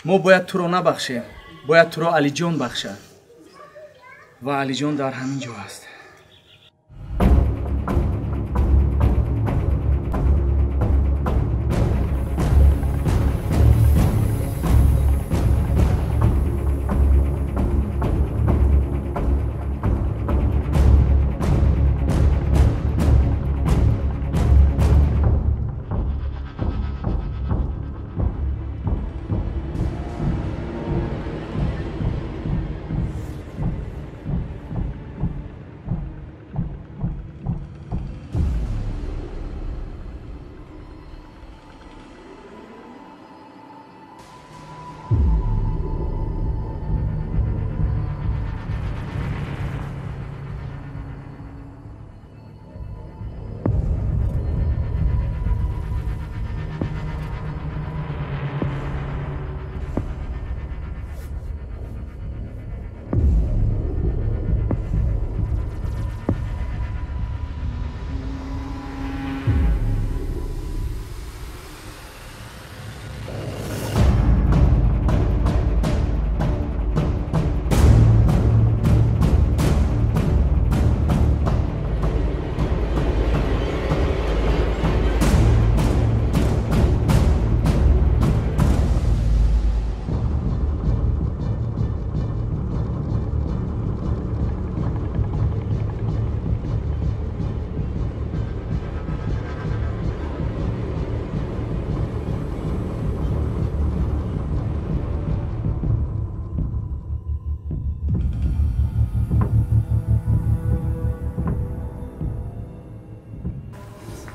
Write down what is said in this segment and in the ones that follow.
мо бояд туро набахшем, бояд туро Алиҷон бахшад. Ва Алиҷон дар ҳамин ҷо аст.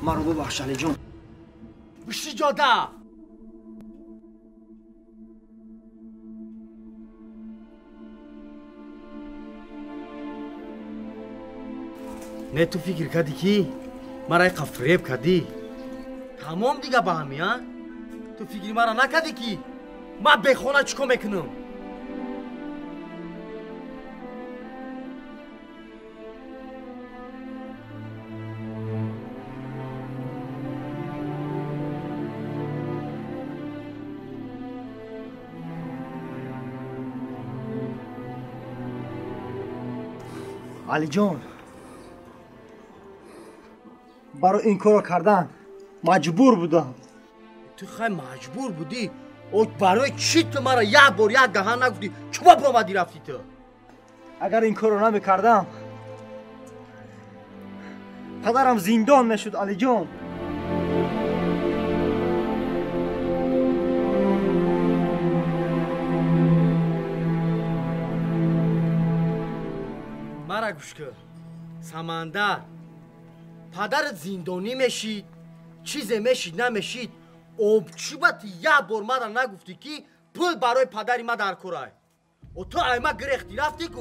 مرا ببخش علی جان. بشی جاده. نه تو فکر کردی که مرا یک فریب کردی؟ تمام دیگه با همی ها؟ تو فکری مرا نکردی که من به خونه چیکار میکنم؟ علی جان برای این کارو کردن مجبور بودم. تو خیلی مجبور بودی؟ او برای چی تو مرا یک بار یک دهان نگفتی؟ چما با آمدی رفتی تو؟ اگر این کارو نمیکردم پدرم زندان میشد علی جان. مرا گوش کن سمندر، پدرت زندانی میشید، چیزی میشید نمیشید، چوبت یک بار مرا نگفتی که پول برای پدری ما در کارای و تو ایما گرفتی رفتی کو؟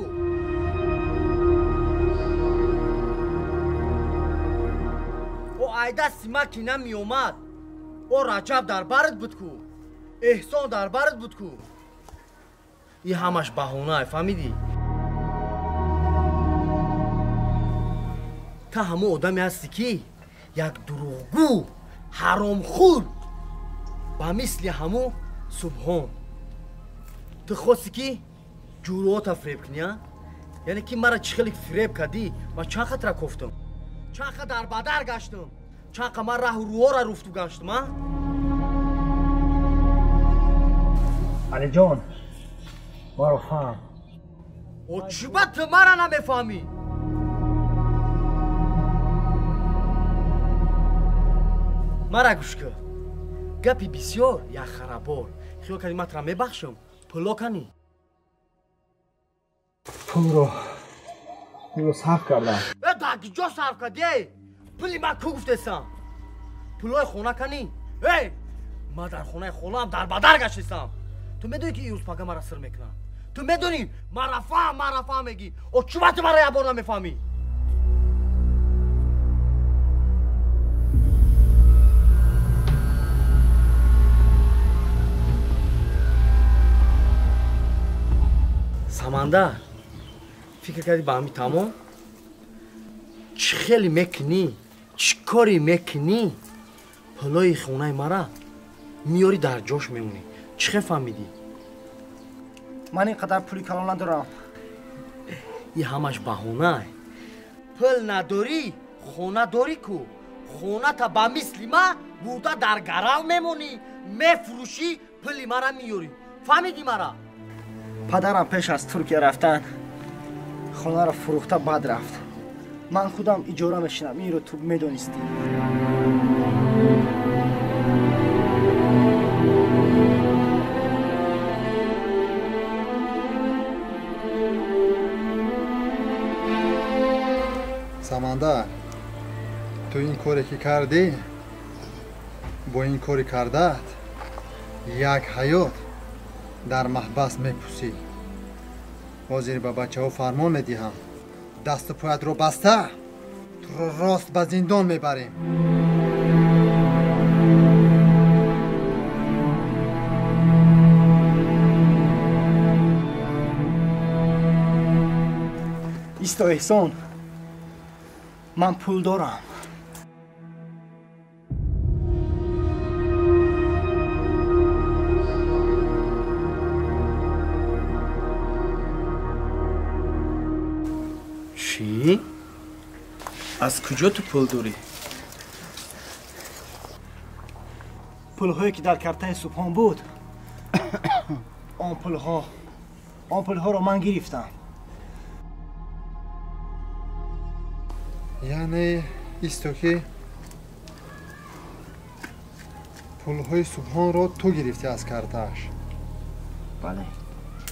او ایده سیما که نمی اومد، او رجب در برد بود کو، احسان در برد بود کو. این همش بهونه فهمیدی؟ تا همه آدمی هستی که یک دروغگو حرامخور با مثل همو سبحان تو خواستی که جوروات فریب کنی ها؟ یعنی که مرا چی خیلی فریب کردی و چند خط را کفتم، چند خط در بدر گشتم، چند خط من راه روها را رفتو گشتم ها؟ علی جان مرا فهم. و چی با تو مرا نمیفهمی؟ مرا گوش کن گپی بسیار یک خرابار خیال کردی من ترا میبخشم پولا کنی؟ پول رو صرف کردم. در کجا صرف کردی؟ پولی من کو گفتستم؟ پولای خونه کنی؟ من در خونه خونم در بدر گشتستم. تو میدونی که این روز پاگه مرا سر میکنم؟ تو میدونی مرا فهم میگی و چی وقت مرا یک بار نمیفهمی؟ سمندر فکر کردی با همی تمام؟ چی خیلی میکنی؟ چی کاری میکنی؟ پلای خونه مرا میاری در جاش میمونی. چی خیلی فهمیدی؟ من اینقدر پولی کلان ندارم. این همش بهونه. پول نداری خونه داری کو. خونه تا با مثل ما بوده در گرال میمونی، میفروشی، پولی مرا میاری. فهمیدی مرا؟ پدرم پیش از ترکیه رفتن خونه را فروخته بعد رفت. من خودم اجاره میشینم. این رو تو میدونستی. سمندر تو این کاری که کردی با این کاری کردت یک حیات در محبس میپوسی. حاضر به بچه ها فرمان میدیم دست و پایت رو بسته تو رو راست به زندان میبریم. ایستا احسان، من پول دارم. چی؟ از کجا تو پول داری؟ پول‌هایی که در کرته سبحان بود آن پول‌ها رو من گرفتم. یعنی ایستو که پولهای سبحان رو تو گرفتی از کارتش؟ بله.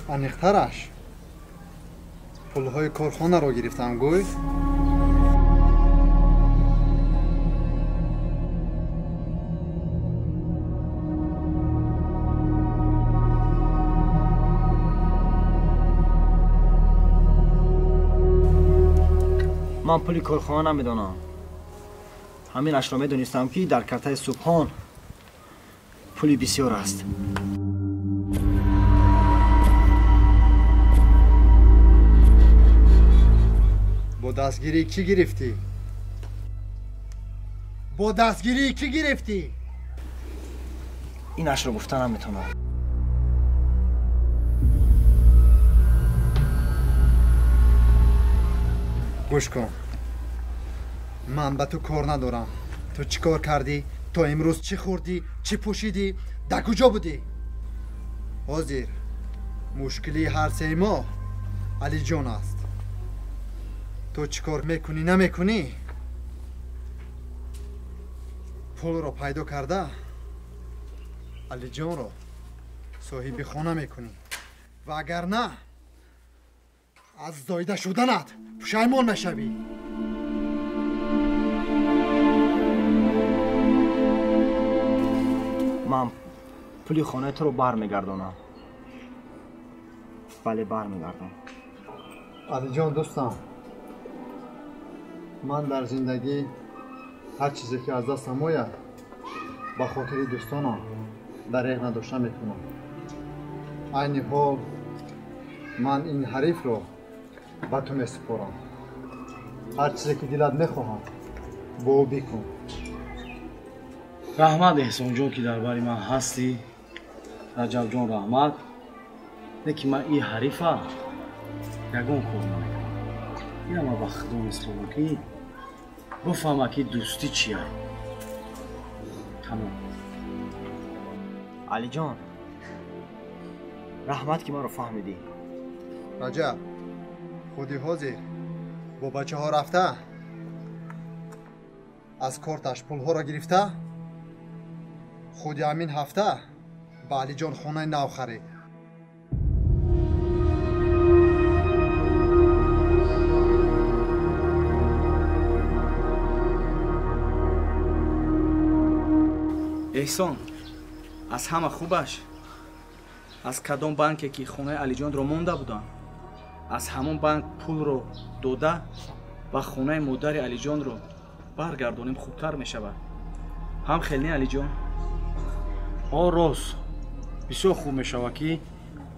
انیخترش پولهای کارخانه رو گرفتم گوی؟ من پولی کارخانه نمیدونم. همینش رو میدونستم که در کرته سبحان پولی بسیار است. با دستگیری کی گرفتی؟ با دستگیری کی گرفتی؟ اینش رو گفتن نمیتونم. گوش کن، من به تو کار ندارم. تو چی کار کردی؟ تو امروز چی خوردی؟ چی پوشیدی؟ در کجا بودی؟ حاضر مشکلی هر سه ما علی جان است. تو چی کار میکنی نمیکنی؟ پول رو پیدا کرده علی جان رو صاحب خانه میکنی و اگر نه از زایده شدنت پشیمان نشوی. من پولی خانه تو رو برمیگردونم. بله برمیگردم. علی جان دوستم، من در زندگی هر چیزی که از دستم آید به خاطر دوستانم دریغ نداشته میکنم. عین حال من این حریف رو به تو میسپارم. هر چیزی که دلت میخواهم با او بکن. رحمت احسان جان که در باری من هستی. رجب جان رحمت. نه که من این حریفه یگان کار نمیکنم. این ما به خدا میسپارم که بفهمه که دوستی چیه. تمام. علی جان، رحمت که ما رو فهمیدی. رجب خودی حاضر با بچه ها رفته از کارتش پول ها را گرفته خودی همین هفته به علی جان خونه نو خرید. احسان از همه خوبش از کدام بانکی که خونه علی جان رو مونده بودن از همون بانک پول رو دوده و خونه مادر علی جان رو برگردونیم خوبتر می شود. هم خیلی علی جان؟ راست بسیار خوب می شود که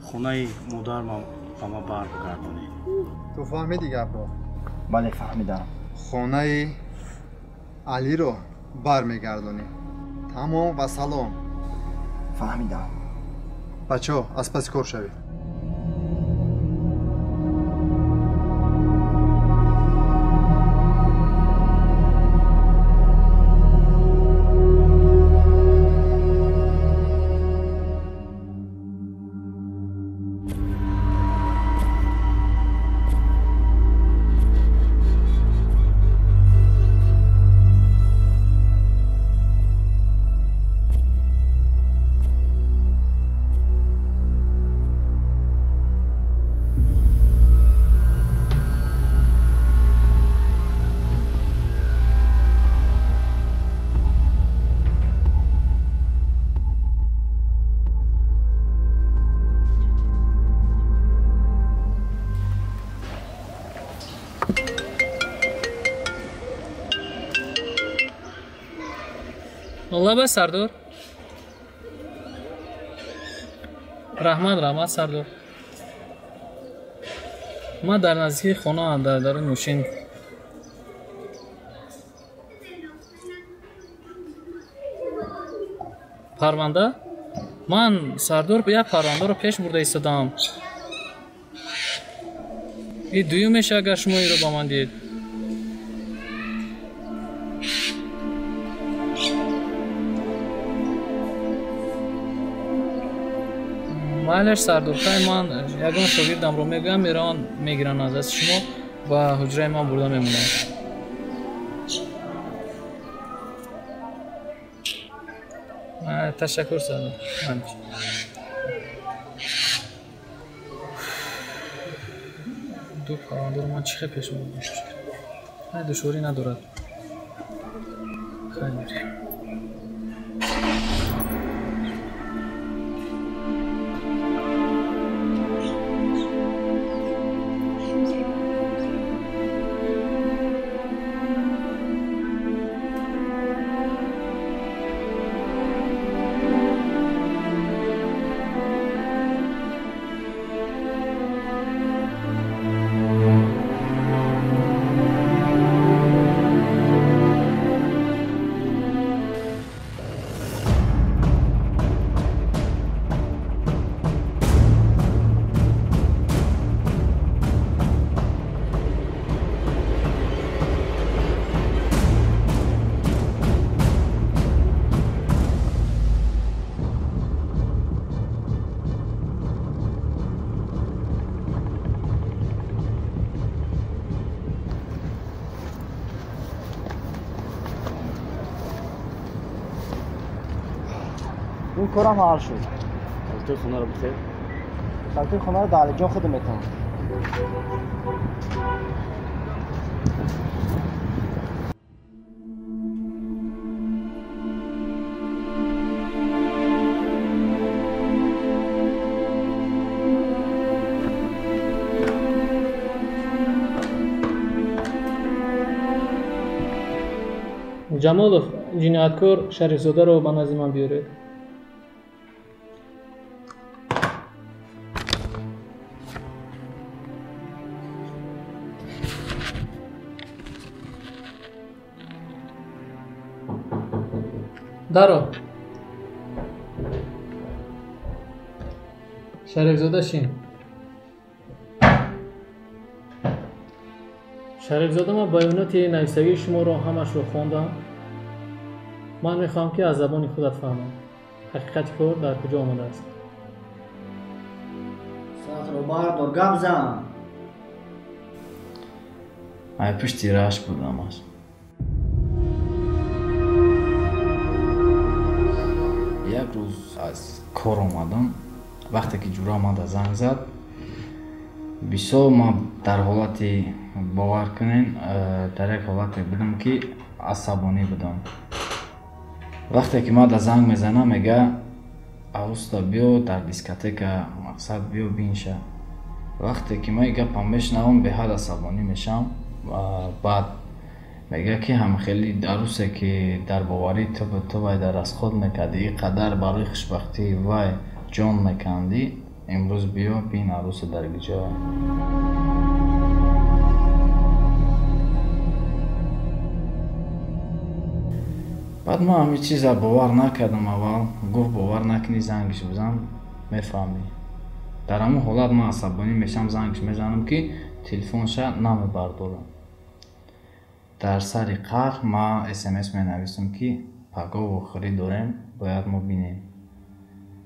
خونه مادر ما برگردونیم. تو فهمیدی گپ رو؟ بله فهمیدم. خونه علی رو برمیگردونیم. تمام و سلام. فهمیدم. بچه ها از پس کار شوید. Лаба Сардор. Раҳмат Сардор. Ма дар наздики хона дар нӯшин. Парванда? Ман Сардор як парвандаро пеш бурда истодам. И дуюмеш агар шумо иро ба ман дид. Майлеш Сардор, хай ман ягон шогирдамро мегӯям, мераванд мегиранд аз даст шумо ба ҳуҷраи ман бурда мемонанд. Ташаккур Сардор. Ду парвандаро ман чӣ хел пеш бурдам? Хай душворӣ надорад. Хайр. این کارم حل شد. تو خونه رو بخیر. شرطی خونه رو در جان خودم میتونم. Ҷамолов, ҷинояткор Шарифзодаро ба назди ман биёред. даро. Шарифзода шин. Шарифзода, ман баёноти нависагии шуморо ҳамашро хондам. Ман мехоҳам ки аз забони худат фаҳмам. ҳақиқати кор дар куҷо омадааст? Сатро бардор, гап зан. Ман пушти раш будам аз. Як рӯз аз кор омадам. Вақте ки ҷурамада занг зад, бисёр ман дар ҳолати бовар кунед, дар як ҳолате будам ки асабонӣ будам. Вақте ки мада занг мезанам, мега авуста биё дар дискотека, мақсад биё бинша. Вақте ки ман гапам мешунавам, беҳад асабонӣ мешавам. Баъд мега ки ҳамхели арӯсе ки дар боварӣ ту вай дар расход мекардӣ, ин қадар барои хушбахтии вай ҷон мекандӣ, имрӯз биё бин арӯсе дар гиҷоя. баъд ман ҳамин чиза бовар накардам. аввал гуфт бовар накунӣ, зангиш бизан, мефаҳмӣ. дар ҳамун ҳолат ман асабонӣ мешавам, зангиш мезанам ки телефонша намебардорам. дар сари қар ман смс менависам ки пагоҳ охирӣ дорем, бояд мо бинем.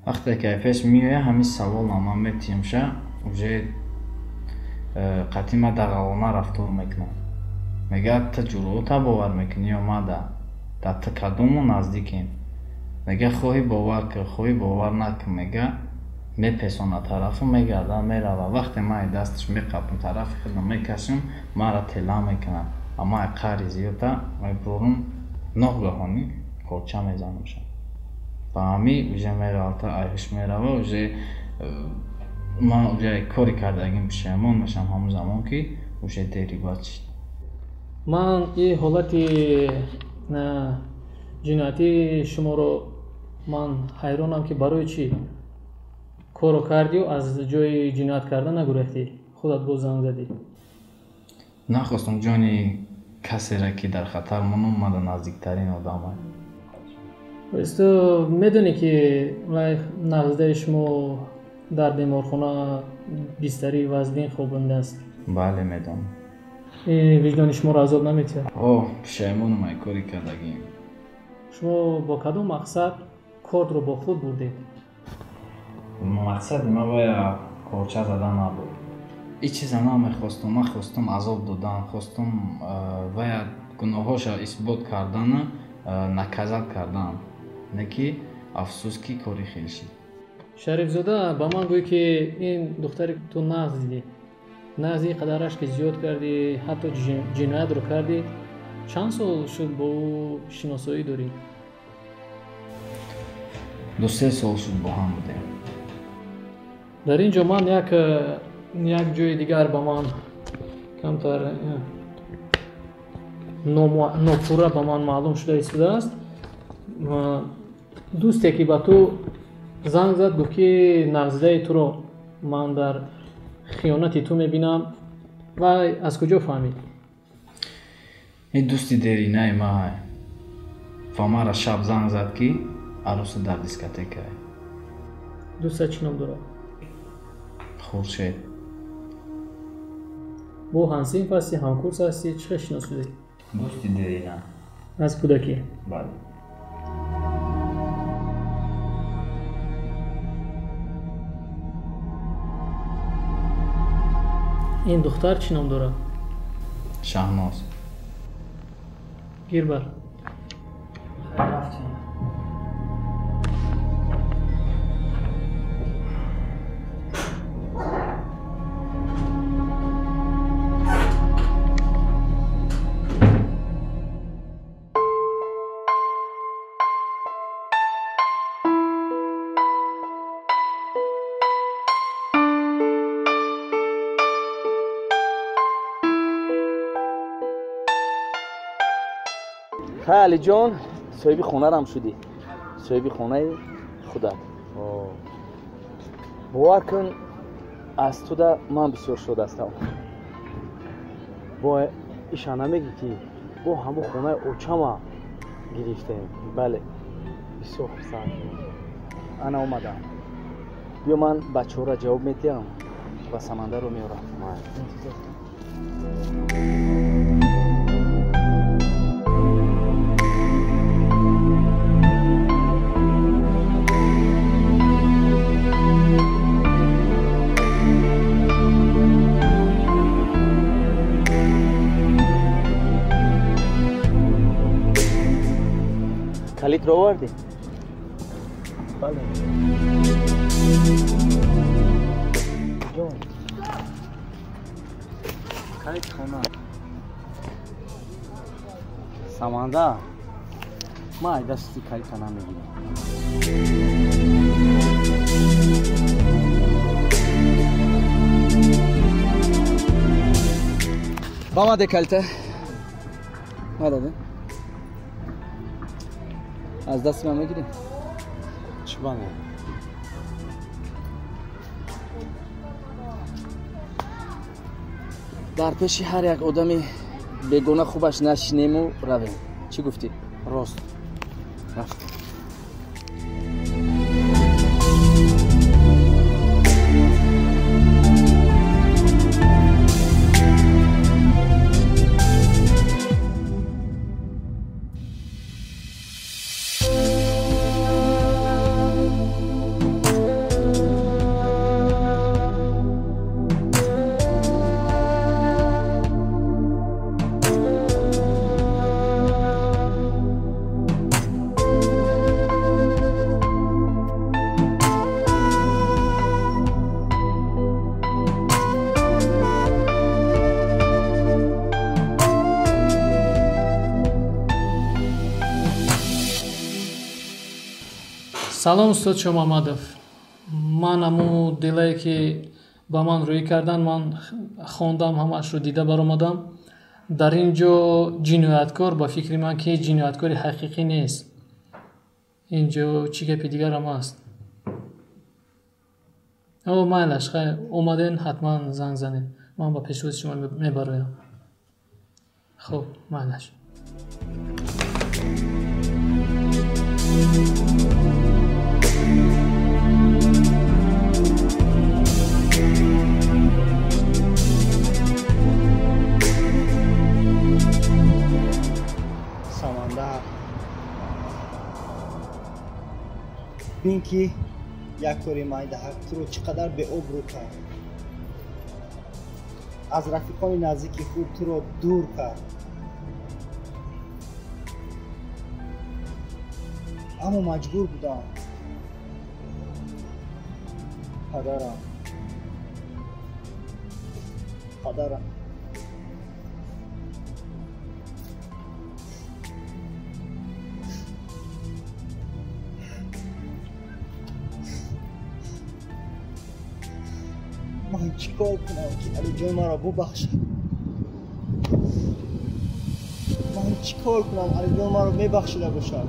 вақте ки айфес меояд, ҳамин саволам ман метиҳамша уже қатъи ман дағалона рафтор мекунам. мега та ҷуръата бовар мекунӣ ё мада? дар та кадомо наздикем? мега хоҳӣ бовар кун, хоҳӣ бовар накун. мега мепесона тарафу мегардад, мерава. вақте ман дасташ меқапам, тарафи худам мекашам, маро тела мекунад. аммо қари зиёда мебурам, ногаҳонӣ корча мезанамша. ба ҳамин уже меғалта, айҳуш мерава. уже ман уже кори кардагим пушаймон мешам ҳамон замон ки уже дери бад шид. Ман ин ҳолати ҷиноятӣ шуморо ман ҳайронам, ки барои чӣ корро кардию аз ҷои ҷиноят кардан нагурехтӣ, худат боз занг задӣ? Нахостам ҷони касеро, ки дар хатар монам, мада наздиктарин одамай. Боис ту медонӣ, ки нағздаи шумо дар беморхона бистари вазбин хобондааст? Бале, медонам. Виҷдони шуморо азоб наметиҳад? Пушаймонам ай кори кардагим. шумо бо кадом мақсад кордро бо худ бурдед? Мақсади ма бая корча задан набуд. Ин чиза намехостам. Ман хостам азоб додан, хостам бая гуноҳоша исбот кардан, наказат кардан, не ки афсӯс ки кори хел шид. Шарифзода ба ман гӯй, ки ин духтаре ту нағз дидӣ. нағзи қадараш ки зиёд кардӣ, ҳатто ҷиноятро кардӣ. Чанд сол шуд бо ӯ шиносоӣ дорӣ? 2-3 сол шуд бо ҳам будем. дар ин ҷо ман як ҷои дигар ба ман камтар нопурра ба ман маълум шуда истодааст. дӯсте ки ба ту занг зад, гуфт, ки нағзидаи туро ман дар хиёнати ту мебинам. вай аз куҷо фаҳмид? ин дӯсти деринаи май ва мара шаб занг зад, ки арӯса дар дискотекае. дӯстат чӣ ном дорад? Хуршед. бо ҳамсинф ҳастӣ, ҳамкурс ҳастӣ? чӣ хел шиносидӣ? Дӯсти дерина. аз кӯдакӣ? Бале. ин духтар чӣ ном дорад? Шаҳноз. гир бар. ҳай алиҷон, соҳиби хонарам шудӣ. соҳиби хонаи худат. бовар кун, аз туда ман бисёр шод ҳастам. бо иша намегӣ, ки бо ҳамо хонаи очама гирифтем. бале, бисёр хурсанд. ана омадам. биё ман бачаҳоро ҷавоб медиҳам ва самандарро меорам. калитро овардӣ? бале. ҷон, калит хона. саманда, ман айда сути калита намегирам. ба ма де калита. нададе? аз дасти ман мегирӣ? чӣ бане? дар пеши ҳар як одами бегона хубаш нашинему равем. чӣ гуфтӣ? рост. рафт. салом устод шомамадов. ман ҳамун делае ки ба ман рӯӣ кардан, ман хондам, ҳамаашро дида баромадам. дар ин ҷо ҷинояткор ба фикри ман ки ҷинояткори ҳақиқӣ нест. اینجا چی گپی دیگر هم هست. او مایلش خیلی اومدن حتما زنگ زنید. من با پیش روز شما میبرایم. خب مایلش. سمندر بین که یک کاری مایده تو رو چقدر به ابرو کرد، از رفیقان نزدیکی خود تو رو دور کرد، اما مجبور بودم. قدرم من چیکار کنم که علی جان مرا ببخشد؟ من چیکار کنم علی جان مرا میبخشیده باشد؟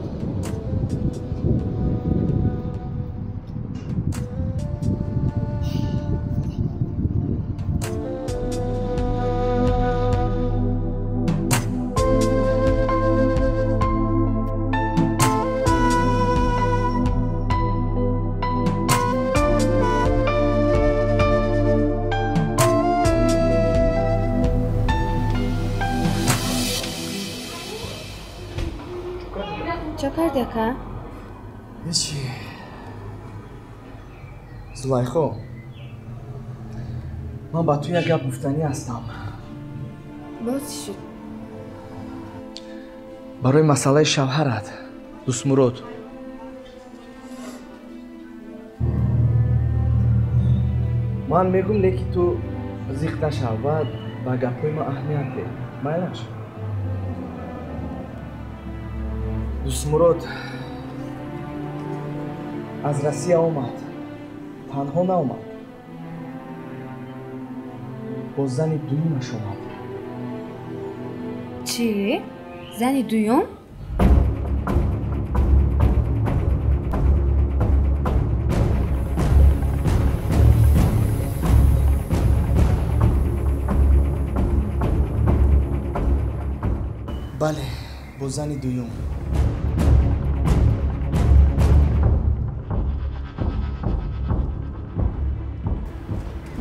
چه کردی که؟ هیچی. زلیخا، من با تو یک گپ گفتنی هستم. باز شد؟ برای مسئله شوهرت دوست مراد. من میگم لیکی تو زیخ نشو و با گپای ما اهمیت ده. مایلش. دوست مراد از روسیه آمد، تنها نآمد، با زن دویمش آمد. چی؟ زن دویم؟ بله، با زن دویم.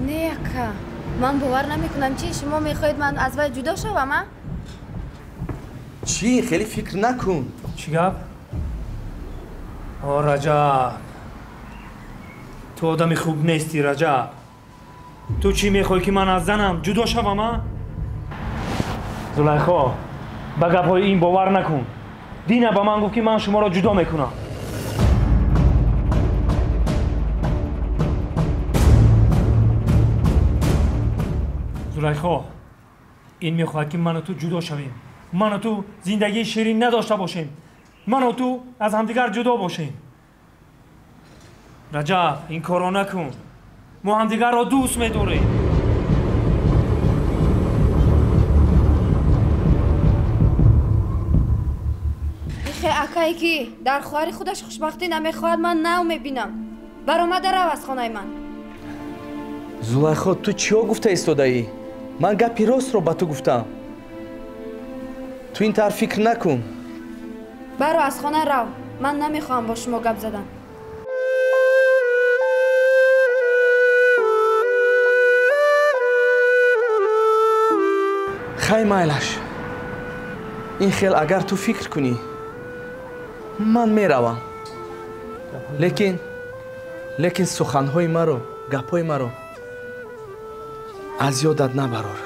نه که من باور نمیکنم. چی شما میخواید من از وی جدا شوم؟ چی؟ خیلی فکر نکن. چی گپ؟ رجب، تو آدمی خوب نیستی رجب. تو چی میخوای که من از زنم جدا شوم؟ زلیخا، به گپ‌های این باور نکن. دینه به من گفت که من شما را جدا میکنم. زلیخا، این میخواهد که من و تو جدا شویم. من و تو زندگی شیرین نداشته باشیم. من و تو از همدیگر جدا باشیم. رجب، این کارو نکن. ما همدیگر را دوست می‌داریم. اکایی که در خواهر خودش خوشبختی نمیخواهد من نو میبینم. برآمده رو از خانه من. زلیخا، تو چیا گفته ایستاده ای؟ من گپی راست رو با تو گفتم. تو این طرف فکر نکن. برو از خانه رو. من نمیخوام با شما گپ زدن. خیلی مایلش. این خیل اگر تو فکر کنی من میروم. لیکن سخنهای مرا، گپهای مرا از یادت نبرار.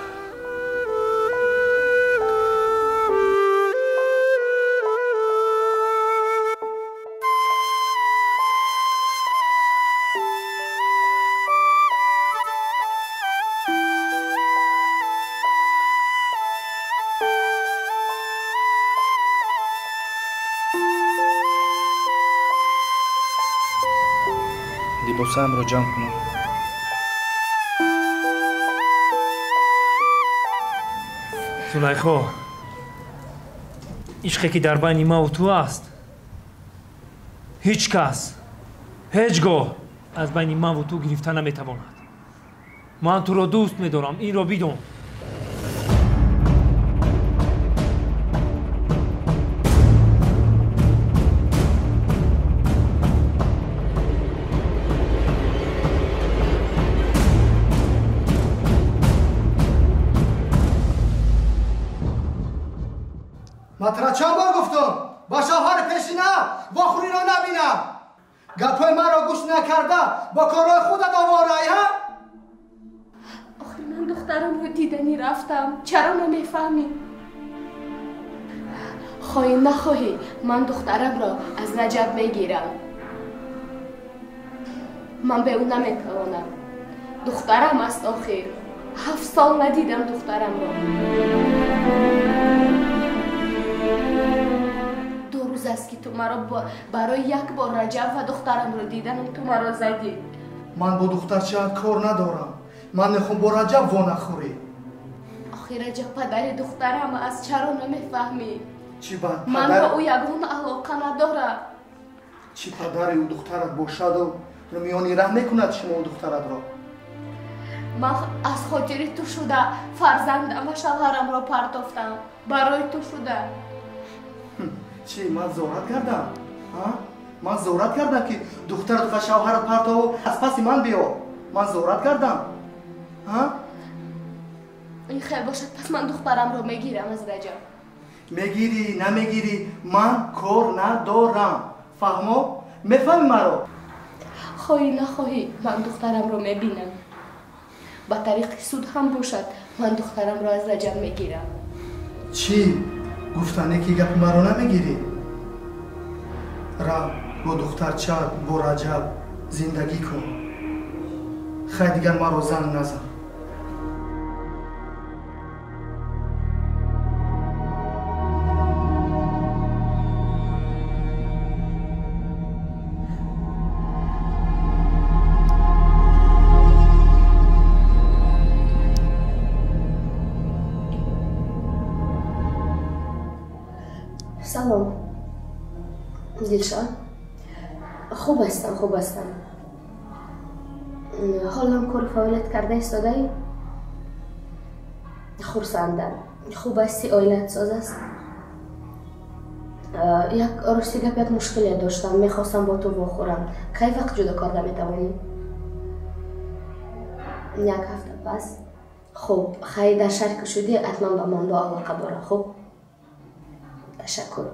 لباسم رو جمع کنم. زلیخا، عشقی که در بین ما و تو است هیچ کس هیچگاه از بین من و تو گرفتن نمیتواند. من تو رو دوست میدارم، این رو بدون. مطرح چند بار گفتم با شوهر پیشینه با خوری را نبینم. گپای من را گوش نکرده با کارهای خودت آواره ها؟ آخه من دخترم رو دیدنی رفتم، چرا نمیفهمی؟ خواهی نخواهی من دخترم را از رجب میگیرم. من به اون نمیتوانم. دخترم است آخر. 7 سال ندیدم دخترم را. 2 روز است که تو مرا برای یک بار رجب و دخترم را دیدم تو مرا زدی. من با دختر چقدر کار ندارم. من نخون با رجب و نخوری. آخه رجب پدر دخترم است، چرا نمیفهمی؟ چی بعد من پدر... با او یگون علاقه ندارم. چی پدر او دخترت باشد و میانی رحم نکند شما و دخترت را؟ من از خاطر تو شده فرزندم و شوهرم را پرتافتم. برای تو شده. چی من زورت کردم؟ من زورت کردم که دخترت و شوهرت پرتاو از پس من بیا. من زورت کردم؟ این خیر باشد پس من دخترم را میگیرم از رجب. میگیری نمیگیری من کار ندارم. فهمو؟ میفهمی مرا؟ خواهی نخواهی من دخترم را میبینم. با طریق سود هم باشد من دخترم را از رجب میگیرم. چی؟ گفتنه که گپ مرا نمیگیری؟ را با دختر چاد با رجب زندگی کن. خیلی دیگر مرا زنگ نزن. سلام دلشان. خوب هستم. حالا کار فعالیت کرده ایستاده؟ خرسندم. خوب هستی؟ آیلت ساز است؟ یک راستی گپ مشکلی داشتم، میخواستم با تو بخورم. کی وقت جدا کرده میتوانی؟ 1 هفته پس؟ خب خیلی در شرک شدی حتما به من با علاقه باره. خب تشکر.